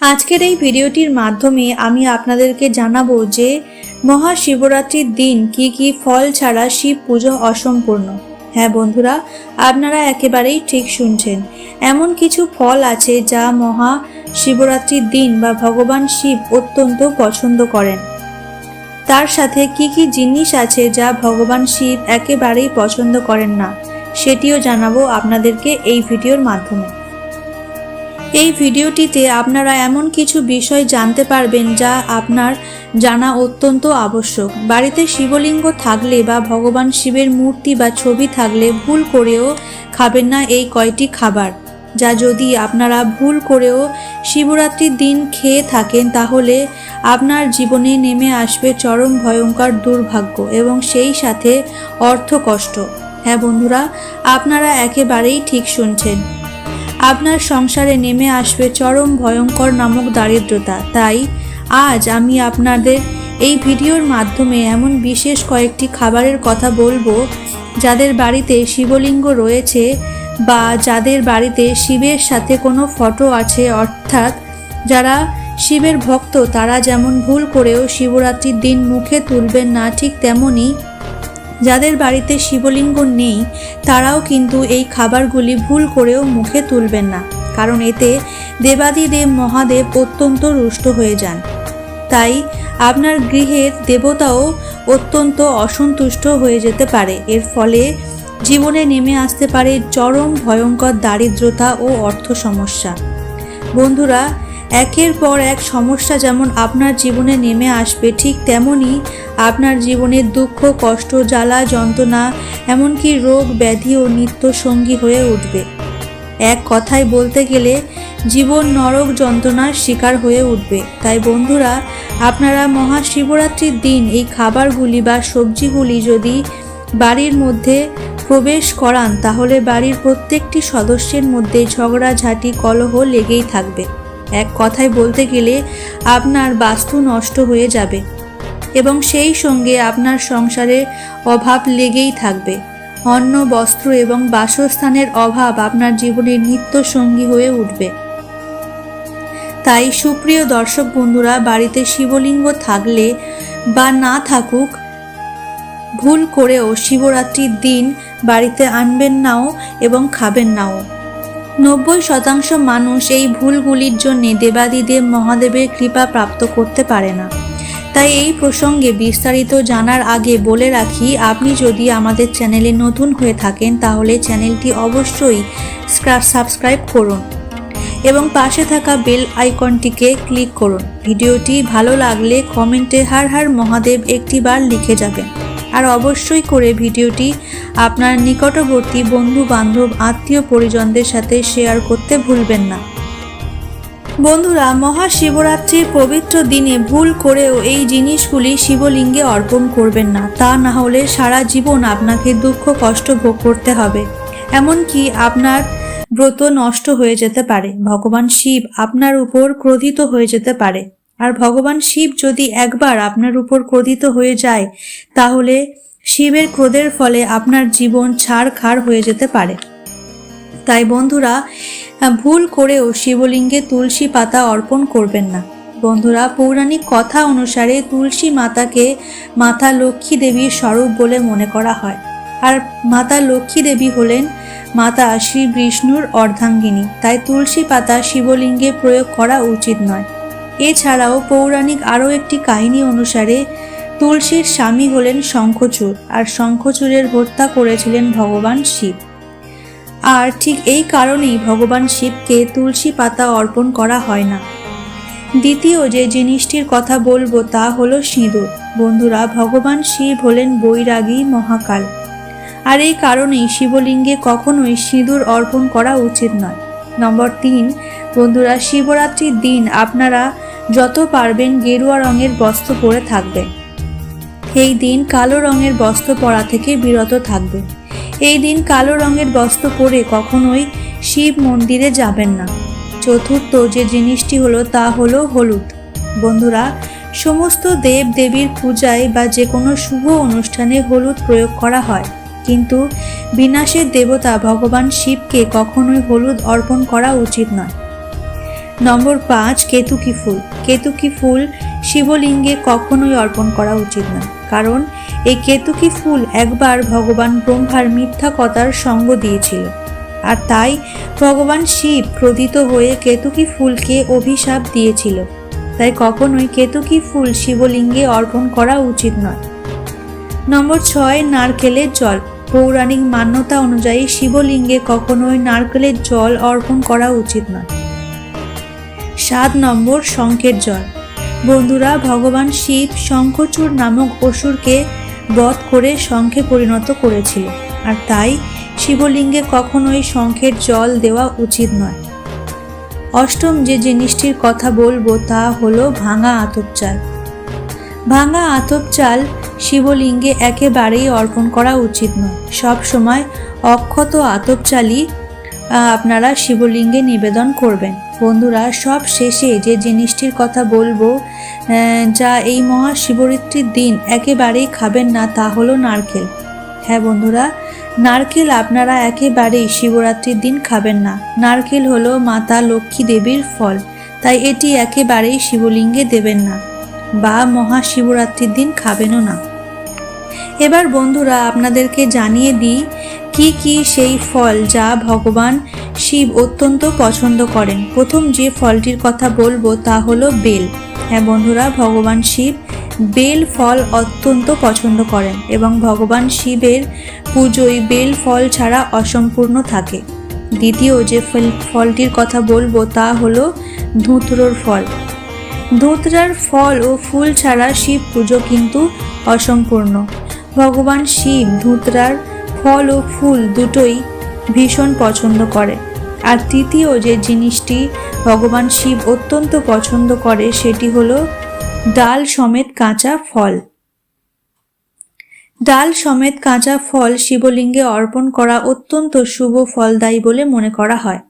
আজকের এই ভিডিওটির মাধ্যমে আমি আপনাদেরকে জানাবো যে মহাশিবরাত্রির দিন কি কি ফল ছাড়া শিব পুজো অসম্পূর্ণ। হ্যাঁ বন্ধুরা, আপনারা একেবারেই ঠিক শুনছেন। এমন কিছু ফল আছে যা মহাশিবরাত্রির দিন বা ভগবান শিব অত্যন্ত পছন্দ করেন। তার সাথে কি কি জিনিস আছে যা ভগবান শিব একেবারেই পছন্দ করেন না, সেটিও জানাবো আপনাদেরকে এই ভিডিওর মাধ্যমে। এই ভিডিওটিতে আপনারা এমন কিছু বিষয় জানতে পারবেন যা আপনার জানা অত্যন্ত আবশ্যক। বাড়িতে শিবলিঙ্গ থাকলে বা ভগবান শিবের মূর্তি বা ছবি থাকলে ভুল করেও খাবেন না এই কয়টি খাবার, যা যদি আপনারা ভুল করেও শিবরাত্রির দিন খেয়ে থাকেন তাহলে আপনার জীবনে নেমে আসবে চরম ভয়ঙ্কর দুর্ভাগ্য এবং সেই সাথে অর্থকষ্ট। হ্যাঁ বন্ধুরা, আপনারা একেবারেই ঠিক শুনছেন। আপনার সংসারে নেমে আসবে চরম ভয়ঙ্কর নামক দারিদ্রতা। তাই আজ আমি আপনাদের এই ভিডিওর মাধ্যমে এমন বিশেষ কয়েকটি খাবারের কথা বলবো যাদের বাড়িতে শিবলিঙ্গ রয়েছে বা যাদের বাড়িতে শিবের সাথে কোনো ফটো আছে, অর্থাৎ যারা শিবের ভক্ত, তারা যেমন ভুল করেও শিবরাত্রির দিন মুখে তুলবেন না, ঠিক তেমনই যাদের বাড়িতে শিবলিঙ্গ নেই তারাও কিন্তু এই খাবারগুলি ভুল করেও মুখে তুলবেন না, কারণ এতে দেবাদিদেব মহাদেব অত্যন্ত রুষ্ট হয়ে যান। তাই আপনার গৃহের দেবতাও অত্যন্ত অসন্তুষ্ট হয়ে যেতে পারে। এর ফলে জীবনে নেমে আসতে পারে চরম ভয়ঙ্কর দারিদ্রতা ও অর্থ সমস্যা। বন্ধুরা, একের পর এক সমস্যা যেমন আপনার জীবনে নেমে আসবে, ঠিক তেমনই আপনার জীবনের দুঃখ, কষ্ট, জ্বালা, যন্ত্রণা, এমনকি রোগ ব্যাধিও নিত্য সঙ্গী হয়ে উঠবে। এক কথায় বলতে গেলে জীবন নরক যন্ত্রণার শিকার হয়ে উঠবে। তাই বন্ধুরা, আপনারা মহাশিবরাত্রির দিন এই খাবারগুলি বা সবজিগুলি যদি বাড়ির মধ্যে প্রবেশ করান তাহলে বাড়ির প্রত্যেকটি সদস্যের মধ্যে ঝগড়াঝাঁটি, কলহ লেগেই থাকবে। এক কথায় বলতে গেলে আপনার বাস্তু নষ্ট হয়ে যাবে এবং সেই সঙ্গে আপনার সংসারে অভাব লেগেই থাকবে। অন্ন, বস্ত্র এবং বাসস্থানের অভাব আপনার জীবনের নিত্য সঙ্গী হয়ে উঠবে। তাই সুপ্রিয় দর্শক বন্ধুরা, বাড়িতে শিবলিঙ্গ থাকলে বা না থাকুক, ভুল করেও শিবরাত্রির দিন বাড়িতে আনবেন নাও এবং খাবেন নাও। 90% মানুষ এই ভুলগুলির জন্য দেবাদিদেব মহাদেবের কৃপা প্রাপ্ত করতে পারে না। তাই এই প্রসঙ্গে বিস্তারিত জানার আগে বলে রাখি, আপনি যদি আমাদের চ্যানেলে নতুন হয়ে থাকেন তাহলে চ্যানেলটি অবশ্যই সাবস্ক্রাইব করুন এবং পাশে থাকা বেল আইকনটিকে ক্লিক করুন। ভিডিওটি ভালো লাগলে কমেন্টে হর হর মহাদেব একটিবার লিখে যাবেন। আর অবশ্যই করে ভিডিওটি আপনার নিকটবর্তী বন্ধু বান্ধব, আত্মীয় পরিজনদের সাথে শেয়ার করতে ভুলবেন না। বন্ধুরা, মহাশিবরাত্রির পবিত্র দিনে ভুল করেও এই জিনিসগুলি শিবলিঙ্গে অর্পণ করবেন না, তা না হলে সারা জীবন আপনাকে দুঃখ কষ্ট ভোগ করতে হবে, এমনকি আপনার ব্রত নষ্ট হয়ে যেতে পারে। ভগবান শিব আপনার উপর ক্রোধিত হয়ে যেতে পারে। আর ভগবান শিব যদি একবার আপনার উপর ক্রোধিত হয়ে যায় তাহলে শিবের ক্রোধের ফলে আপনার জীবন ছাড়খাড় হয়ে যেতে পারে। তাই বন্ধুরা, ভুল করেও শিবলিঙ্গে তুলসী পাতা অর্পণ করবেন না। বন্ধুরা, পৌরাণিক কথা অনুসারে তুলসী মাতাকে মাতা লক্ষ্মী দেবীর স্বরূপ বলে মনে করা হয়। আর মাতা লক্ষ্মী দেবী হলেন মাতা শ্রী বিষ্ণুর অর্ধাঙ্গিনী। তাই তুলসী পাতা শিবলিঙ্গে প্রয়োগ করা উচিত নয়। এছাড়াও পৌরাণিক আরও একটি কাহিনী অনুসারে তুলসীর স্বামী হলেন শঙ্খচূড়, আর শঙ্খচূড়ের হত্যা করেছিলেন ভগবান শিব। আর ঠিক এই কারণেই ভগবান শিবকে তুলসী পাতা অর্পণ করা হয় না। দ্বিতীয় যে জিনিসটির কথা বলবো তা হলো সিঁদুর। বন্ধুরা, ভগবান শিব হলেন বৈরাগী মহাকাল, আর এই কারণেই শিবলিঙ্গে কখনোই সিঁদুর অর্পণ করা উচিত নয়। নম্বর 3, বন্ধুরা, শিবরাত্রির দিন আপনারা যত পারবেন গেরুয়া রঙের বস্ত্র পরে থাকবেন। এই দিন কালো রঙের বস্ত্র পরা থেকে বিরত থাকবেন। এই দিন কালো রঙের বস্ত্র পরে কখনোই শিব মন্দিরে যাবেন না। চতুর্থ যে জিনিসটি হলো তা হলো হলুদ। বন্ধুরা, সমস্ত দেব দেবীর পূজায় বা যে কোনো শুভ অনুষ্ঠানে হলুদ প্রয়োগ করা হয়, কিন্তু বিনাশের দেবতা ভগবান শিবকে কখনোই হলুদ অর্পণ করা উচিত নয়। নম্বর 5, কেতুকী ফুল। কেতুকী ফুল শিবলিঙ্গে কখনোই অর্পণ করা উচিত না, কারণ এই কেতুকী ফুল একবার ভগবান ব্রহ্মার মিথ্যা কথার সঙ্গ দিয়েছিল, আর তাই ভগবান শিব ক্রোধিত হয়ে কেতুকী ফুলকে অভিশাপ দিয়েছিল। তাই কখনোই কেতুকী ফুল শিবলিঙ্গে অর্পণ করা উচিত নয়। নম্বর 6, নারকেলের জল। পৌরাণিক মান্যতা অনুযায়ী শিবলিঙ্গে কখনোই নারকেলের জল অর্পণ করা উচিত নয়। 7 নম্বর, শঙ্খের জল। বন্ধুরা, ভগবান শিব শঙ্খচূড় নামক অসুরকে বধ করে শঙ্খে পরিণত করেছিল, আর তাই শিবলিঙ্গে কখনোই শঙ্খের জল দেওয়া উচিত নয়। 8ম যে জিনিসটির কথা বলবো তা হলো ভাঙা আতপ চাল। ভাঙা আতপ চাল শিবলিঙ্গে একেবারেই অর্পণ করা উচিত নয়। সব সময় অক্ষত আতপ চালই আপনারা শিবলিঙ্গে নিবেদন করবেন। বন্ধুরা, সব শেষে যে জিনিসটির কথা বলবো যা এই মহাশিবরাত্রির দিন একেবারেই খাবেন না তা হলো নারকেল। হ্যাঁ বন্ধুরা, নারকেল আপনারা একেবারেই শিবরাত্রির দিন খাবেন না। নারকেল হলো মাতা লক্ষ্মী দেবীর ফল, তাই এটি একেবারেই শিবলিঙ্গে দেবেন না বা মহাশিবরাত্রির দিন খাবেনও না। এবার বন্ধুরা আপনাদেরকে জানিয়ে দিই কি কি সেই ফল যা ভগবান শিব অত্যন্ত পছন্দ করেন। প্রথম যে ফলটির কথা বলবো তা হলো বেল। হ্যাঁ বন্ধুরা, ভগবান শিব বেল ফল অত্যন্ত পছন্দ করেন এবং ভগবান শিবের পুজোয় বেল ফল ছাড়া অসম্পূর্ণ থাকে। দ্বিতীয় যে ফলটির কথা বলবো তা হলো ধুতরোর ফল। ধুতরার ফল ও ফুল ছাড়া শিব পুজো কিন্তু অসম্পূর্ণ। ভগবান শিব ধুতরার ফল ও ফুল দুটোই ভীষণ পছন্দ করে। আর তৃতীয় যে জিনিসটি ভগবান শিব অত্যন্ত পছন্দ করে সেটি হলো ডাল সমেত কাঁচা ফল। ডাল সমেত কাঁচা ফল শিবলিঙ্গে অর্পণ করা অত্যন্ত শুভ ফলদায়ী বলে মনে করা হয়।